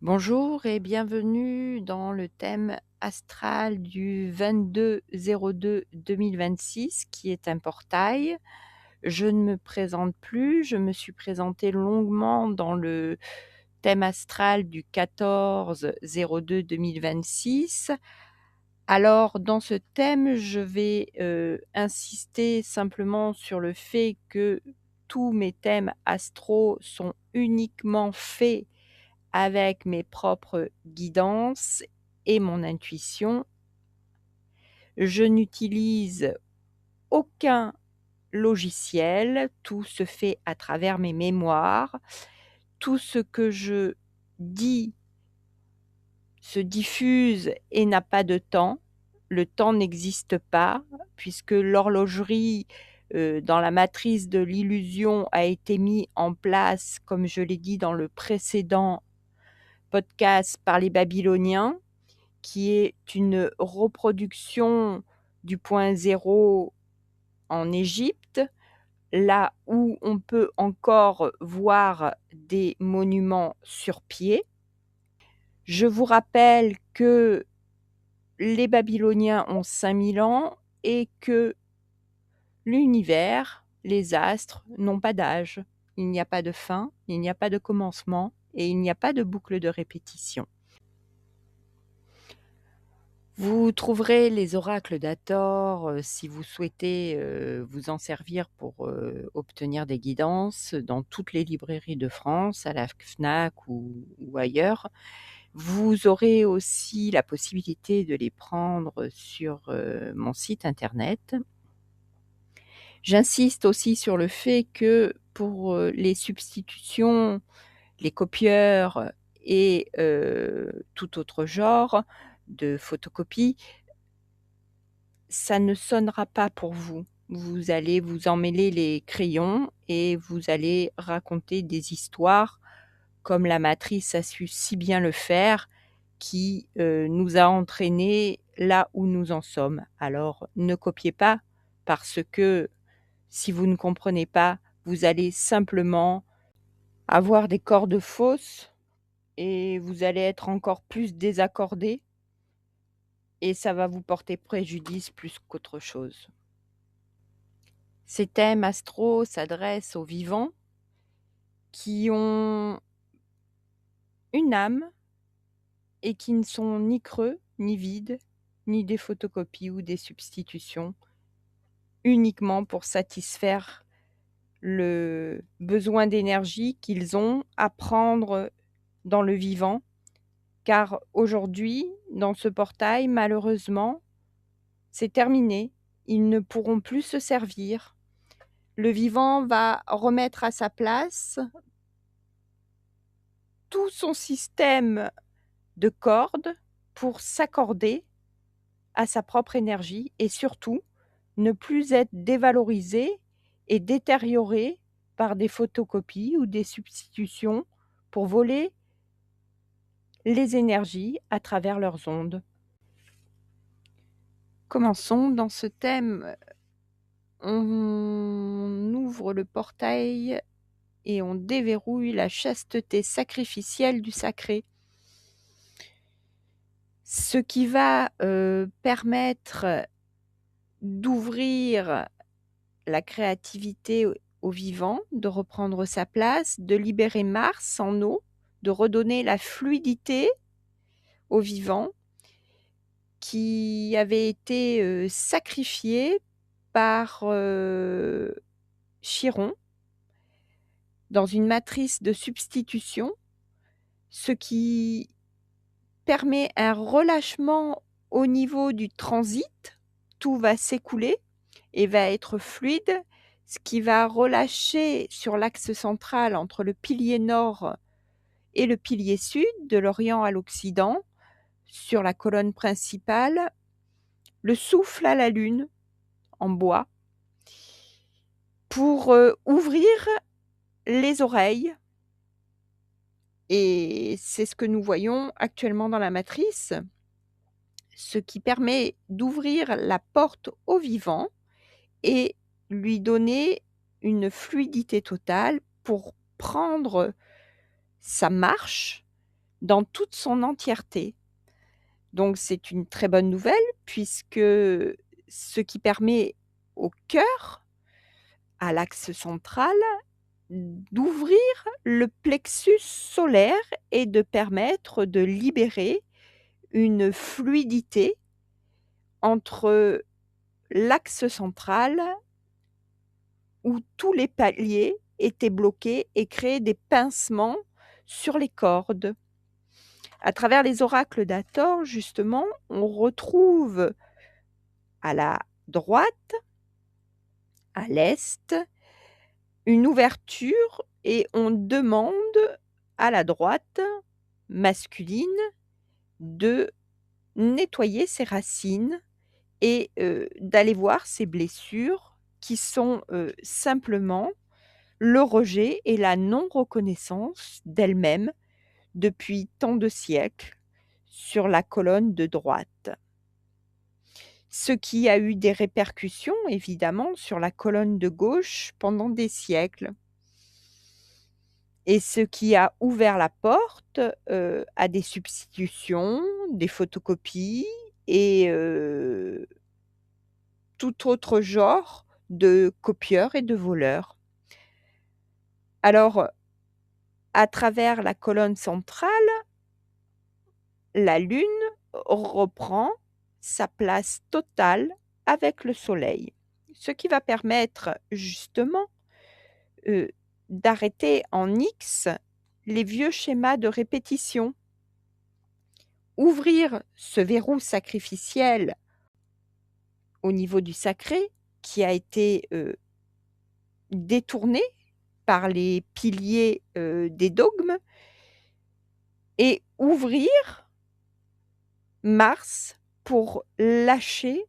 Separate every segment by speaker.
Speaker 1: Bonjour et bienvenue dans le thème astral du 22/02/2026 qui est un portail. Je ne me présente plus, je me suis présentée longuement dans le thème astral du 14/02/2026. Alors dans ce thème, je vais, insister simplement sur le fait que tous mes thèmes astraux sont uniquement faits avec mes propres guidances et mon intuition. Je n'utilise aucun logiciel, tout se fait à travers mes mémoires. Tout ce que je dis se diffuse et n'a pas de temps. Le temps n'existe pas puisque l'horlogerie, dans la matrice de l'illusion a été mis en place, comme je l'ai dit dans le précédent podcast, par les Babyloniens, qui est une reproduction du point zéro en Égypte, là où on peut encore voir des monuments sur pied. Je vous rappelle que les Babyloniens ont 5000 ans et que l'univers, les astres, n'ont pas d'âge. Il n'y a pas de fin, il n'y a pas de commencement et il n'y a pas de boucle de répétition. Vous trouverez les oracles d'Hathor, si vous souhaitez, vous en servir pour, obtenir des guidances dans toutes les librairies de France, à la Fnac ou ailleurs. Vous aurez aussi la possibilité de les prendre sur, mon site internet. J'insiste aussi sur le fait que pour, les substitutions, les copieurs et tout autre genre de photocopie, ça ne sonnera pas pour vous. Vous allez vous emmêler les crayons et vous allez raconter des histoires comme la matrice a su si bien le faire, qui, nous a entraînés là où nous en sommes. Alors ne copiez pas parce que si vous ne comprenez pas, vous allez simplement avoir des cordes fausses et vous allez être encore plus désaccordés et ça va vous porter préjudice plus qu'autre chose. Ces thèmes astraux s'adressent aux vivants qui ont une âme et qui ne sont ni creux, ni vides, ni des photocopies ou des substitutions, uniquement pour satisfaire le besoin d'énergie qu'ils ont à prendre dans le vivant. Car aujourd'hui, dans ce portail, malheureusement, c'est terminé. Ils ne pourront plus se servir. Le vivant va remettre à sa place tout son système de cordes pour s'accorder à sa propre énergie et surtout ne plus être dévalorisé et détérioré par des photocopies ou des substitutions pour voler les énergies à travers leurs ondes. Commençons dans ce thème. On ouvre le portail et on déverrouille la chasteté sacrificielle du sacré. Ce qui va permettre d'ouvrir la créativité au vivant, de reprendre sa place, de libérer Mars en eau, de redonner la fluidité au vivant qui avait été sacrifié par Chiron dans une matrice de substitution, ce qui permet un relâchement au niveau du transit. Tout va s'écouler et va être fluide, ce qui va relâcher sur l'axe central entre le pilier nord et le pilier sud, de l'Orient à l'Occident, sur la colonne principale, le souffle à la lune en bois pour ouvrir les oreilles. Et c'est ce que nous voyons actuellement dans la matrice, ce qui permet d'ouvrir la porte au vivant et lui donner une fluidité totale pour prendre sa marche, dans toute son entièreté. Donc c'est une très bonne nouvelle puisque ce qui permet au cœur, à l'axe central, d'ouvrir le plexus solaire et de permettre de libérer une fluidité entre l'axe central où tous les paliers étaient bloqués et créaient des pincements sur les cordes. À travers les oracles d'Hathor, justement, on retrouve à la droite, à l'est, une ouverture et on demande à la droite masculine de nettoyer ses racines et d'aller voir ses blessures qui sont, simplement le rejet et la non-reconnaissance d'elle-même depuis tant de siècles sur la colonne de droite. Ce qui a eu des répercussions évidemment sur la colonne de gauche pendant des siècles. Et ce qui a ouvert la porte, à des substitutions, des photocopies et tout autre genre de copieurs et de voleurs. Alors, à travers la colonne centrale, la Lune reprend sa place totale avec le Soleil. Ce qui va permettre justement, d'arrêter en X les vieux schémas de répétition. Ouvrir ce verrou sacrificiel au niveau du sacré qui a été, détourné par les piliers, des dogmes et ouvrir Mars pour lâcher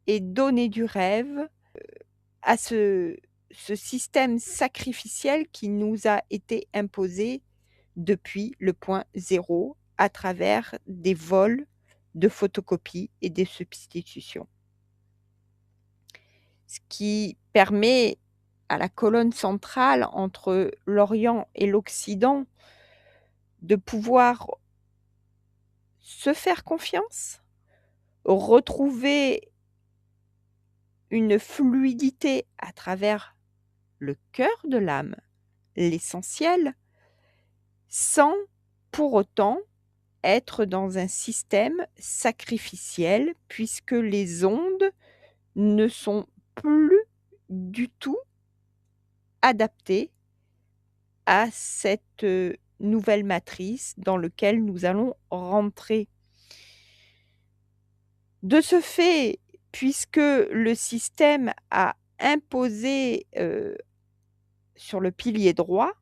Speaker 1: et donner du rêve, à ce système sacrificiel qui nous a été imposé depuis le point zéro à travers des vols de photocopies et des substitutions. Ce qui permet à la colonne centrale entre l'Orient et l'Occident de pouvoir se faire confiance, retrouver une fluidité à travers le cœur de l'âme, l'essentiel, sans pour autant être dans un système sacrificiel puisque les ondes ne sont plus du tout adaptées à cette, nouvelle matrice dans lequel nous allons rentrer. De ce fait, puisque le système a imposé, sur le pilier droit,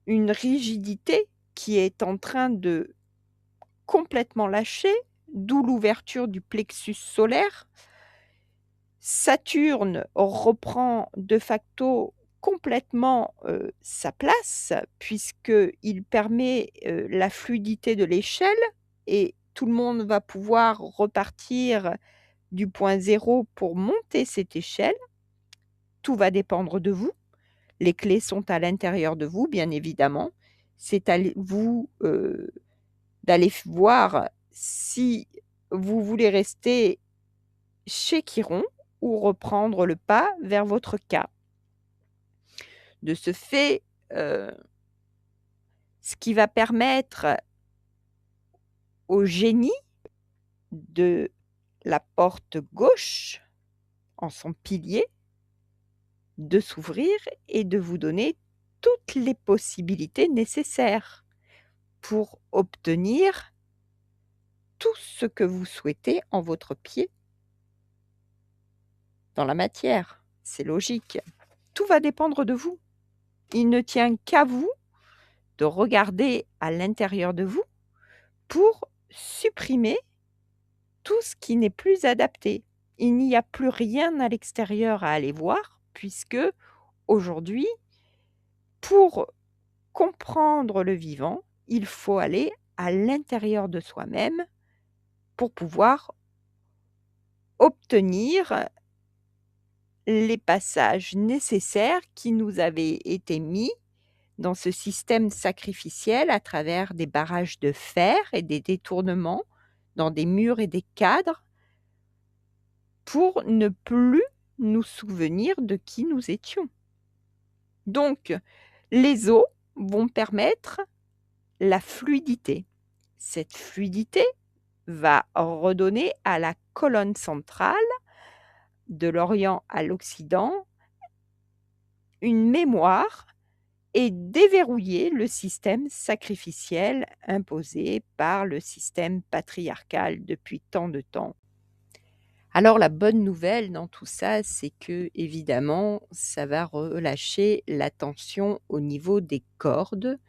Speaker 1: une rigidité qui est en train de complètement lâcher, d'où l'ouverture du plexus solaire. Saturne reprend de facto complètement, sa place puisqu'il permet, la fluidité de l'échelle et tout le monde va pouvoir repartir du point zéro pour monter cette échelle. Tout va dépendre de vous. Les clés sont à l'intérieur de vous, bien évidemment. C'est à vous, d'aller voir si vous voulez rester chez Chiron ou reprendre le pas vers votre cas. De ce fait, ce qui va permettre au génie de la porte gauche, en son pilier, de s'ouvrir et de vous donner toutes les possibilités nécessaires pour obtenir tout ce que vous souhaitez en votre pied dans la matière. C'est logique. Tout va dépendre de vous. Il ne tient qu'à vous de regarder à l'intérieur de vous pour supprimer tout ce qui n'est plus adapté. Il n'y a plus rien à l'extérieur à aller voir puisque aujourd'hui, pour comprendre le vivant, il faut aller à l'intérieur de soi-même pour pouvoir obtenir les passages nécessaires qui nous avaient été mis dans ce système sacrificiel à travers des barrages de fer et des détournements dans des murs et des cadres pour ne plus nous souvenir de qui nous étions. Donc, les eaux vont permettre la fluidité. Cette fluidité va redonner à la colonne centrale, de l'Orient à l'Occident, une mémoire et déverrouiller le système sacrificiel imposé par le système patriarcal depuis tant de temps. Alors la bonne nouvelle dans tout ça, c'est que évidemment, ça va relâcher la tension au niveau des cordes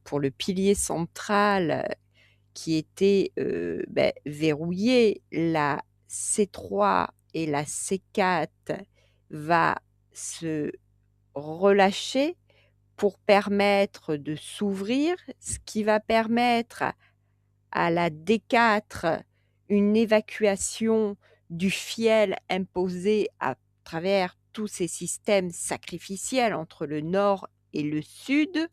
Speaker 1: pour le pilier central qui était, verrouillé. La C3 et la C4 va se relâcher pour permettre de s'ouvrir, ce qui va permettre à la D4 une évacuation du fiel imposé à travers tous ces systèmes sacrificiels entre le nord et le sud,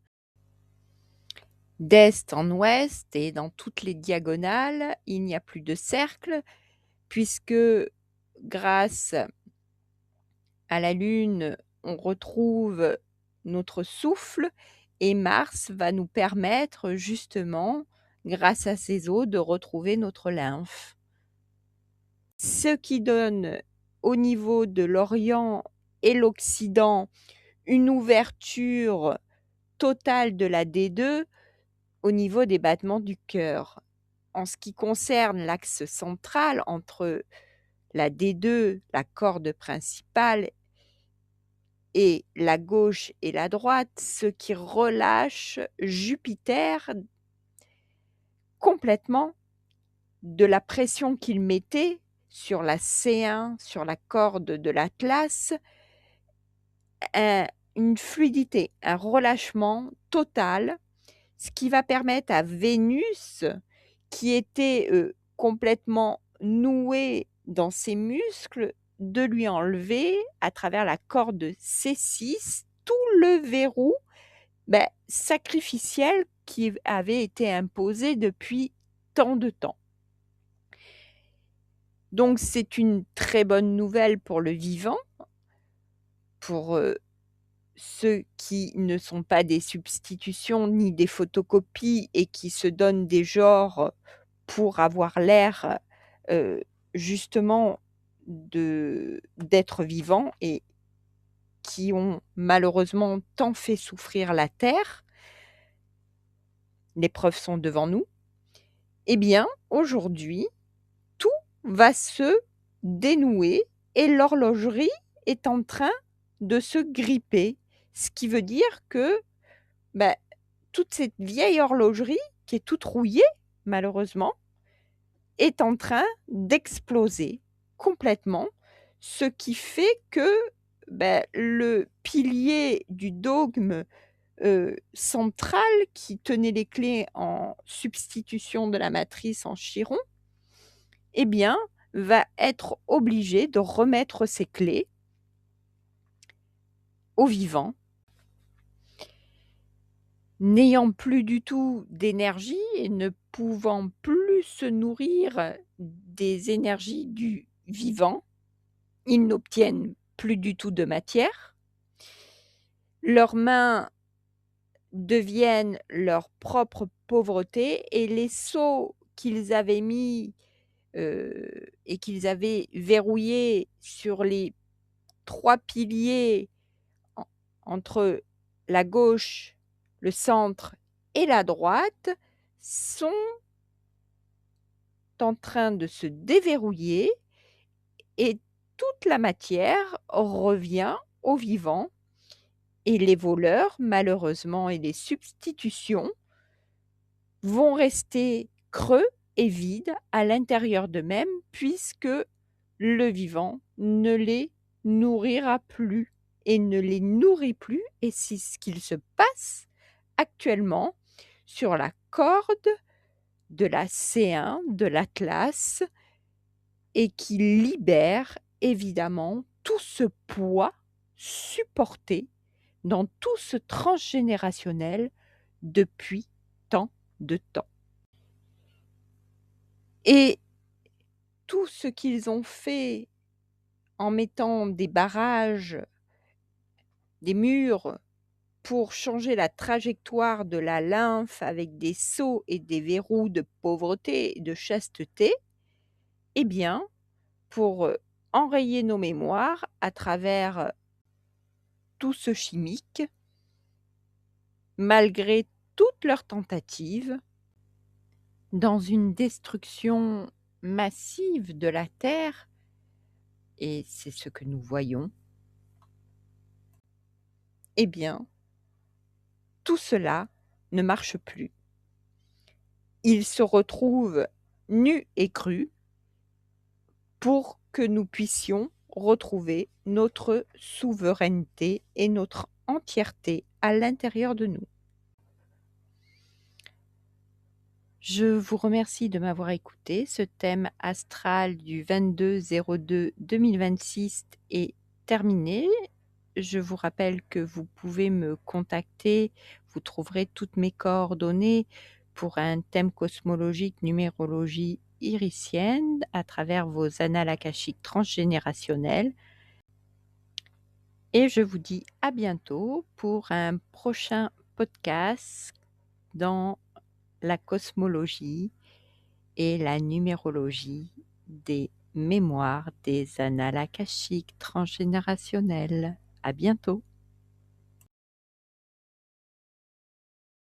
Speaker 1: d'est en ouest et dans toutes les diagonales, il n'y a plus de cercle puisque grâce à la Lune, on retrouve notre souffle et Mars va nous permettre justement, grâce à ces eaux, de retrouver notre lymphe. Ce qui donne au niveau de l'Orient et l'Occident une ouverture totale de la D2 au niveau des battements du cœur. En ce qui concerne l'axe central entre la D2, la corde principale, et la gauche et la droite, ce qui relâche Jupiter complètement de la pression qu'il mettait sur la C1, sur la corde de l'Atlas, une fluidité, un relâchement total, ce qui va permettre à Vénus, qui était complètement nouée dans ses muscles, de lui enlever, à travers la corde C6, tout le verrou sacrificiel qui avait été imposé depuis tant de temps. Donc c'est une très bonne nouvelle pour le vivant, pour ceux qui ne sont pas des substitutions ni des photocopies et qui se donnent des genres pour avoir l'air justement d'être vivants et qui ont malheureusement tant fait souffrir la Terre. Les preuves sont devant nous. Eh bien, aujourd'hui, tout va se dénouer et l'horlogerie est en train de se gripper. Ce qui veut dire que toute cette vieille horlogerie, qui est toute rouillée, malheureusement, est en train d'exploser complètement, ce qui fait que le pilier du dogme central qui tenait les clés en substitution de la matrice en chiron, eh bien, va être obligé de remettre ses clés aux vivants, n'ayant plus du tout d'énergie et ne pouvant plus se nourrir des énergies du vivant, ils n'obtiennent plus du tout de matière. Leurs mains deviennent leur propre pauvreté et les seaux qu'ils avaient mis et qu'ils avaient verrouillés sur les 3 piliers entre la gauche, le centre et la droite sont en train de se déverrouiller et toute la matière revient au vivant et les voleurs, malheureusement, et les substitutions vont rester creux et vides à l'intérieur d'eux-mêmes puisque le vivant ne les nourrira plus et ne les nourrit plus et c'est ce qu'il se passe actuellement sur la corde de la C1 de l'Atlas et qui libère évidemment tout ce poids supporté dans tout ce transgénérationnel depuis tant de temps. Et tout ce qu'ils ont fait en mettant des barrages, des murs pour changer la trajectoire de la lymphe avec des sceaux et des verrous de pauvreté et de chasteté, eh bien, pour, enrayer nos mémoires à travers tout ce chimique, malgré toutes leurs tentatives, dans une destruction massive de la terre, et c'est ce que nous voyons, eh bien, tout cela ne marche plus. Ils se retrouvent nus et crus pour que nous puissions retrouver notre souveraineté et notre entièreté à l'intérieur de nous. Je vous remercie de m'avoir écouté. Ce thème astral du 22/02/2026 est terminé. Je vous rappelle que vous pouvez me contacter. Vous trouverez toutes mes coordonnées pour un thème cosmologique, numérologie iricienne à travers vos annales akashiques transgénérationnels. Et je vous dis à bientôt pour un prochain podcast dans la cosmologie et la numérologie des mémoires des annales akashiques transgénérationnelles. À bientôt.